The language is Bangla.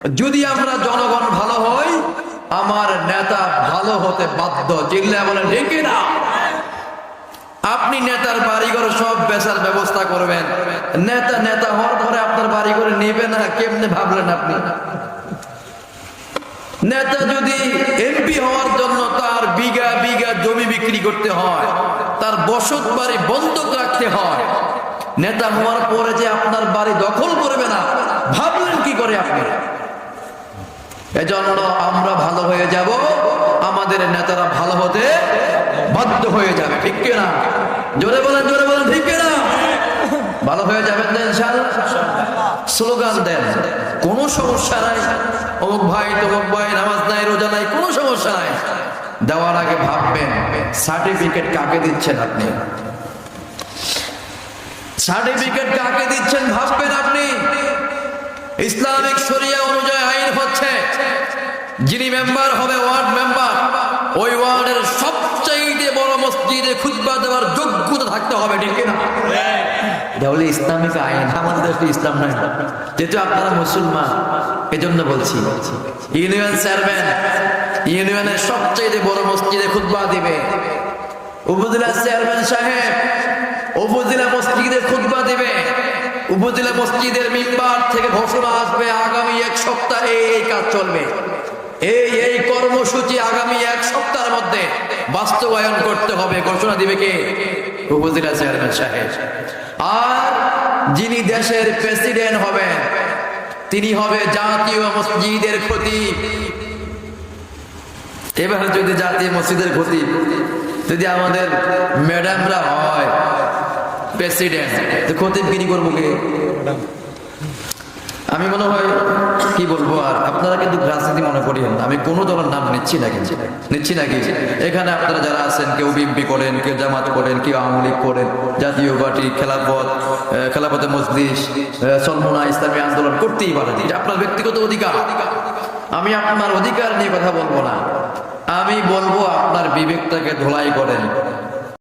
যদি আমরা জনগণ ভালো হই, আমার নেতা ভালো হতে বাধ্য। চিল্লায় বলেন ঠিক না? আপনি নেতার বাড়িঘর সব বেচার ব্যবস্থা করবেন, নেতা নেতা হওয়ার পরে আপনার বাড়িঘর নেবে না, কেমনে ভাবলেন আপনি? নেতা যদি এমপি হওয়ার জন্য তার বিঘা বিঘা জমি বিক্রি করতে হয়, তার বসত বাড়ি বন্ধক রাখতে হয়, নেতা হওয়ার পরে যে আপনার বাড়ি দখল করবে না, ভাবলেন কি করে আপনি? এজন্য আমরা ভালো হয়ে যাব, আমাদের নেতারা ভালো হতে বাধ্য হয়ে যাবে। ঠিক কিনা? জোরে বলেন ঠিক কিনা? ভালো হয়ে যাবেন না ইনশাআল্লাহ? স্লোগান দেন, কোনো সমস্যা নাই। অমুক ভাই তমুক ভাই নামাজ নাই রোজা নাই, কোনো সমস্যা নাই। দেওয়ার আগে ভাববেন সার্টিফিকেট কাকে দিচ্ছেন আপনি, সার্টিফিকেট কাকে দিচ্ছেন ভাববেন আপনি। ইসলামিক শরিয়া অনুযায়ী আইন হচ্ছে, যিনি মেম্বার হবে ওয়ার্ড মেম্বার, ওই ওয়ার্ডের সবচাইতে বড় মসজিদে খুতবা দেওয়ার যোগ্যতা থাকতে হবে। ঠিক না? এটা হলো ইসলামিক আইন। আমাদের দেশে ইসলাম নাই, যেহেতু আপনারা মুসলমান, এজন্য বলছি। ইউনিয়ন চেয়ারম্যান ইউনিয়নের সবচাইতে বড় মসজিদে খুতবা দিবে, উপজেলা চেয়ারম্যান সাহেব উপজেলা মসজিদে খুতবা দিবে, উপজেলা মসজিদের মিম্বার থেকে ঘোষণা আসবে আগামী এক সপ্তাহ এই কাজ চলবে, এই কর্মসূচি আগামী এক সপ্তাহের মধ্যে বাস্তবায়ন করতে হবে। ঘোষণা দিবে কে? উপজেলা চেয়ারম্যান সাহেব। আর যিনি দেশের প্রেসিডেন্ট হবেন, তিনি হবে জাতীয় মসজিদের খতিব। এবার যদি জাতীয় মসজিদের খতিব যদি আমাদের ম্যাডামরা হয় প্রেসিডেন্ট, তো খতিবগিরি করবো কে? আমি মনে হয় কি বলবো, আর আপনারা কিন্তু রাজনীতি মনে করিয়েন না, আমি কোনো দলের নাম নিচ্ছি নাকি এখানে আপনারা যারা আছেন, কেউ বিএনপি করেন, কেউ জামাত করেন, কেউ আওয়ামী লীগ করেন, জাতীয় পার্টি, খেলাফতে মজলিস, চরমোনা ইসলামী আন্দোলন করতেই পারেন, এটা আপনার ব্যক্তিগত অধিকার। আমি আপনার অধিকার নিয়ে কথা বলবো না, আমি বলবো আপনার বিবেকটাকে ধোলাই করেন।